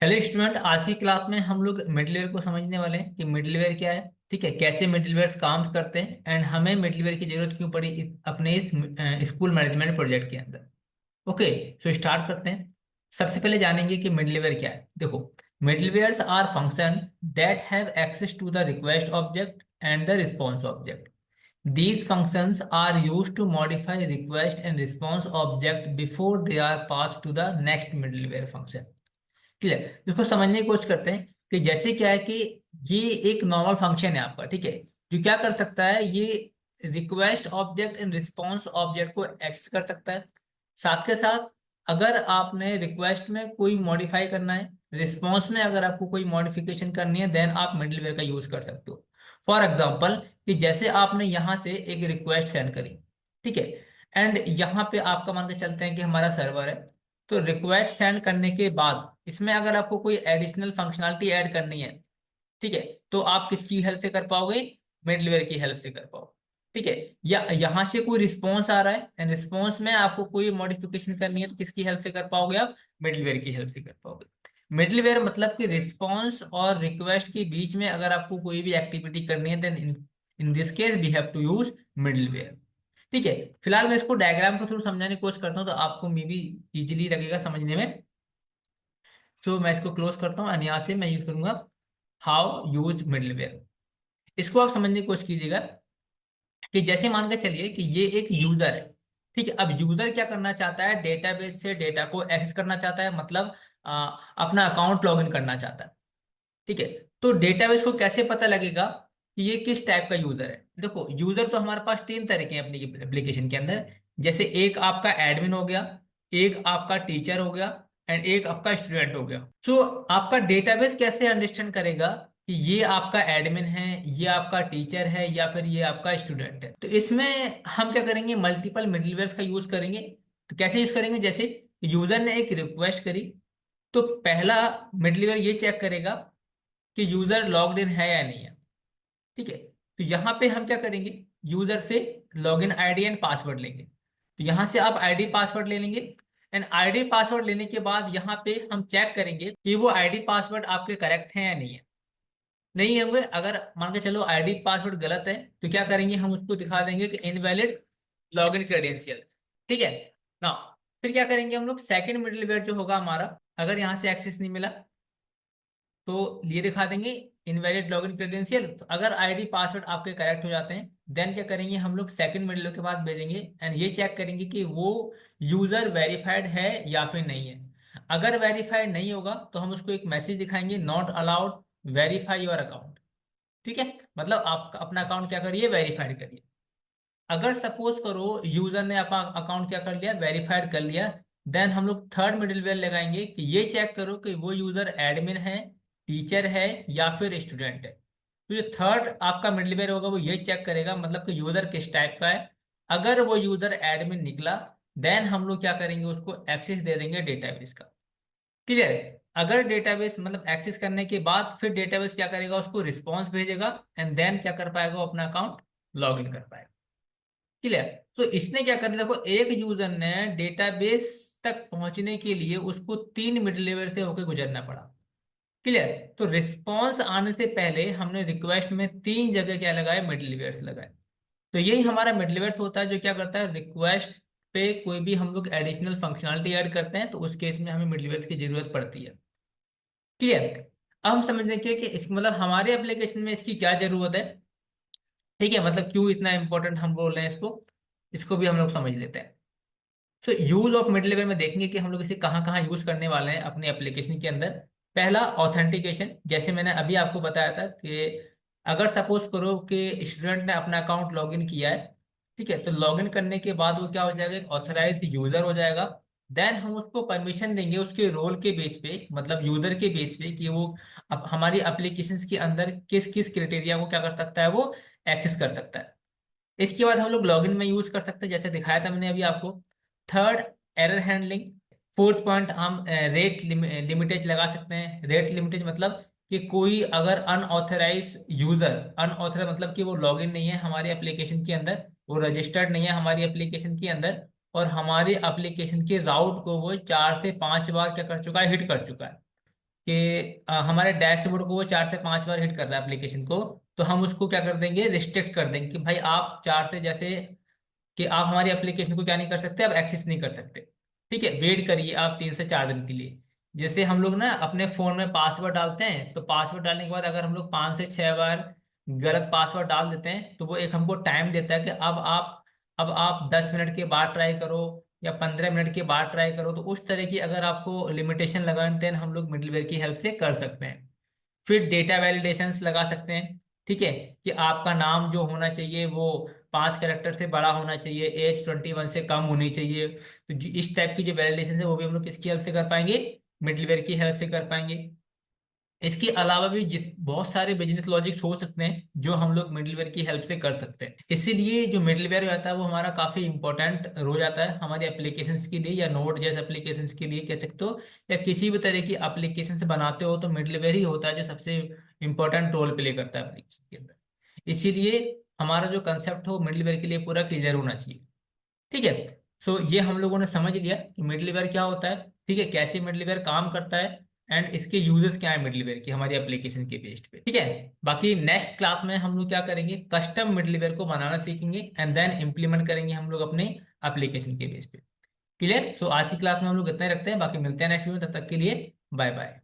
Hello student, आज की class में हम लोग मिडलवेयर को समझने वाले हैं कि मिडलवेयर क्या है। ठीक है, कैसे मिडलवेयर काम करते हैं एंड हमें मिडलवेयर की जरूरत क्यों पड़ी अपने इस स्कूल मैनेजमेंट प्रोजेक्ट के अंदर। ओके, सो स्टार्ट करते हैं। सबसे पहले जानेंगे कि मिडलवेयर क्या है। देखो, middlewares are function that have access to the request object and the response object. These functions are used to modify request and response object before they are passed to the next middleware function। Clear. इसको समझने की कोशिश करते हैं कि जैसे क्या है कि ये एक नॉर्मल फंक्शन है आपका। ठीक है, जो क्या कर सकता है, ये request object and response object को एक्सेस कर सकता है। साथ के साथ अगर आपने रिक्वेस्ट में कोई मॉडिफाई करना है, रिस्पॉन्स में अगर आपको कोई मॉडिफिकेशन करनी है, देन आप मिडलवेयर का यूज कर सकते हो। फॉर एग्जाम्पल, कि जैसे आपने यहाँ से एक रिक्वेस्ट सेंड करी, ठीक है, एंड यहाँ पे आपका मान के चलते हैं कि हमारा सर्वर है। तो रिक्वेस्ट सेंड करने के बाद इसमें अगर आपको कोई एडिशनल फंक्शनलिटी ऐड करनी है, ठीक है, तो आप किसकी हेल्प से कर पाओगे? मिडलवेयर की हेल्प से कर पाओगे। ठीक है, या यहाँ से कोई रिस्पॉन्स आ रहा है एंड रिस्पॉन्स में आपको कोई मॉडिफिकेशन करनी है, तो किसकी हेल्प से कर पाओगे? आप मिडलवेयर की हेल्प से कर पाओगे। मिडलवेयर मतलब कि रिस्पॉन्स और रिक्वेस्ट के बीच में अगर आपको कोई भी एक्टिविटी करनी है, then in in this case we have to use middleware. ठीक है, फिलहाल मैं इसको डायग्राम के थ्रू समझाने की कोशिश करता हूँ, तो आपको मे बी इजिली लगेगा समझने में। तो मैं इसको क्लोज करता हूँ और यहाँ से मैं यूज करूंगा हाउ यूज मिडलवेयर। इसको आप समझने की कोशिश कीजिएगा कि जैसे मान के चलिए कि ये एक यूजर है। ठीक है, अब यूजर क्या करना चाहता है? डेटाबेस से डेटा को एक्सेस करना चाहता है, मतलब अपना अकाउंट लॉगिन करना चाहता है। ठीक है, तो डेटाबेस को कैसे पता लगेगा कि ये किस टाइप का यूजर है? देखो, यूजर तो हमारे पास तीन तरीके हैं अपनी एप्लीकेशन के अंदर। जैसे एक आपका एडमिन हो गया, एक आपका टीचर हो गया, एंड एक आपका स्टूडेंट हो गया। तो आपका डेटाबेस कैसे अंडरस्टैंड करेगा कि ये आपका एडमिन है, ये आपका टीचर है, या फिर ये आपका स्टूडेंट है? तो इसमें हम क्या करेंगे, मल्टीपल मिडलवेयर का यूज करेंगे। तो कैसे यूज करेंगे? जैसे यूजर ने एक रिक्वेस्ट करी, तो पहला मिडलवेयर ये चेक करेगा कि यूजर लॉग्ड इन है या नहीं है। ठीक है, तो यहाँ पे हम क्या करेंगे, यूजर से लॉगिन आईडी एंड पासवर्ड लेंगे। तो यहाँ से आप आईडी पासवर्ड ले लेंगे, एंड आईडी पासवर्ड लेने के बाद यहाँ पे हम चेक करेंगे कि वो आईडी पासवर्ड आपके करेक्ट है या नहीं है। नहीं होंगे, अगर मान के चलो आईडी पासवर्ड गलत है, तो क्या करेंगे, हम उसको दिखा देंगे कि इनवैलिड लॉगिन क्रेडेंशियल। ठीक है ना। फिर क्या करेंगे हम लोग, सेकंड मिडलवेयर जो होगा हमारा, अगर यहाँ से एक्सेस नहीं मिला तो ये दिखा देंगे इनवैलिड लॉगिन क्रेडेंशियल। तो अगर आईडी पासवर्ड आपके करेक्ट हो जाते हैं, देन क्या करेंगे, हम लोग सेकंड मिडल के बाद भेजेंगे एंड ये चेक करेंगे कि वो यूजर वेरीफाइड है या फिर नहीं है। अगर वेरीफाइड नहीं होगा तो हम उसको एक मैसेज दिखाएंगे, not allowed, verify your account. ठीक है, मतलब आप अपना अकाउंट क्या करिए, वेरीफाइड करिए। अगर सपोज करो यूजर ने अपना अकाउंट क्या कर लिया, वेरीफाइड कर लिया, देन हम लोग थर्ड मिडिलवेयर लगाएंगे कि ये चेक करो कि वो यूजर एडमिन है, टीचर है, या फिर स्टूडेंट है। तो ये थर्ड आपका मिडिलवेयर होगा, वो ये चेक करेगा मतलब कि यूजर किस टाइप का है। अगर वो यूजर एडमिन निकला, देन हम लोग क्या करेंगे, उसको एक्सेस दे देंगे डेटाबेस का। क्लियर है? अगर डेटाबेस मतलब एक्सेस करने के बाद फिर डेटाबेस क्या करेगा, उसको रिस्पॉन्स भेजेगा, एंड देन क्या कर पाएगा, वो अपना अकाउंट लॉग इन कर पाएगा। क्लियर। तो इसने क्या कर दिया, देखो, एक यूजर ने डेटाबेस तक पहुंचने के लिए उसको तीन मिड लेवल से होकर गुजरना पड़ा। क्लियर। तो रिस्पॉन्स आने से पहले हमने रिक्वेस्ट में तीन जगह क्या लगाए, मिड लेवल्स लगाए। तो यही हमारा मिड लेवल्स होता है, जो क्या करता है, रिक्वेस्ट पे कोई भी हम लोग एडिशनल फंक्शनलिटी ऐड करते हैं, तो उस केस में हमें मिड लेवल्स की जरूरत पड़ती है। क्लियर। अब हम समझने के कि इस मतलब हमारे एप्लीकेशन में इसकी क्या जरूरत है। ठीक है, मतलब क्यों इतना इंपॉर्टेंट हम बोल रहे हैं इसको, इसको भी हम लोग समझ लेते हैं। तो यूज ऑफ मिड लेवल में देखेंगे कि हम लोग इसे कहाँ कहाँ यूज करने वाले हैं अपने एप्लीकेशन के अंदर। पहला, ऑथेंटिकेशन। जैसे मैंने अभी आपको बताया था कि अगर सपोज करो कि स्टूडेंट ने अपना अकाउंट लॉगिन किया है, ठीक है, तो लॉगिन करने के बाद वो क्या हो जाएगा, एक ऑथराइज्ड यूजर हो जाएगा। देन हम उसको परमिशन देंगे उसके रोल के बेस पे, मतलब यूजर के बेस पे, कि वो अब हमारी एप्लीकेशन के अंदर किस किस क्राइटेरिया को क्या कर सकता है, वो एक्सेस कर सकता है। इसके बाद हम लोग लॉगिन में यूज कर सकते हैं, जैसे दिखाया था मैंने अभी आपको। Third, error handling. Fourth point, हम रेट लिमिटेज लगा सकते हैं। रेट लिमिटेज मतलब कि कोई अगर अनऑथराइज यूजर, अनऑथराइज मतलब कि वो लॉगिन नहीं है हमारी एप्लीकेशन के अंदर, वो रजिस्टर्ड नहीं है हमारी एप्लीकेशन के अंदर, और हमारी एप्लीकेशन के राउट को वो 4 से 5 बार क्या कर चुका है, हिट कर चुका है, कि हमारे डैशबोर्ड को वो 4 से 5 बार हिट कर रहा है एप्लीकेशन को, तो हम उसको क्या कर देंगे, रिस्ट्रिक्ट कर देंगे कि भाई आप चार से, जैसे कि आप हमारी एप्लीकेशन को क्या नहीं कर सकते, आप एक्सेस नहीं कर सकते। ठीक है, वेट करिए आप 3 से 4 दिन के लिए। जैसे हम लोग ना अपने फोन में पासवर्ड डालते हैं, तो पासवर्ड डालने के बाद अगर हम लोग 5 से 6 बार गलत पासवर्ड डाल देते हैं, तो वो एक हमको टाइम देता है कि अब आप 10 मिनट के बाद ट्राई करो या 15 मिनट के बाद ट्राई करो। तो उस तरह की अगर आपको लिमिटेशन लगाते हैं, हम लोग मिडिलवेयर की हेल्प से कर सकते हैं। फिर डेटा वैलिडेशंस लगा सकते हैं। ठीक है, कि आपका नाम जो होना चाहिए वो 5 कैरेक्टर से बड़ा होना चाहिए, एज 21 से कम होनी चाहिए। तो इस टाइप की जो वैलिडेशन है वो भी हम लोग किसकी हेल्प से कर पाएंगे, मिडलवेयर की हेल्प से कर पाएंगे। इसके अलावा भी बहुत सारे बिजनेस लॉजिक्स हो सकते हैं जो हम लोग मिडलवेयर की हेल्प से कर सकते हैं। इसीलिए जो मिडलवेयर होता है वो हमारा काफी इंपॉर्टेंट हो जाता है हमारे एप्लीकेशंस के लिए, या नोड जैसे एप्लीकेशंस के लिए कह सकते हो, या किसी भी तरह की एप्लीकेशन से बनाते हो तो मिडलवेयर ही होता है जो सबसे इंपॉर्टेंट रोल प्ले करता है एप्लीकेशन के अंदर। इसीलिए हमारा जो कंसेप्ट हो मिडलवेयर के लिए पूरा क्लियर होना चाहिए। ठीक है, सो ये हम लोगों ने समझ लिया कि मिडलवेयर क्या होता है, ठीक है, कैसे मिडलवेयर काम करता है, एंड इसके यूजेस क्या है मिडलवेयर की हमारी एप्लीकेशन के बेस्ड पे। ठीक है, बाकी नेक्स्ट क्लास में हम लोग क्या करेंगे, कस्टम मिडलवेयर को बनाना सीखेंगे एंड देन इम्प्लीमेंट करेंगे हम लोग अपने एप्लीकेशन के बेस पे। क्लियर, सो आज की क्लास में हम लोग इतना ही रखते हैं, बाकी मिलते हैं नेक्स्ट वीडियो में, तब तक के लिए बाय बाय।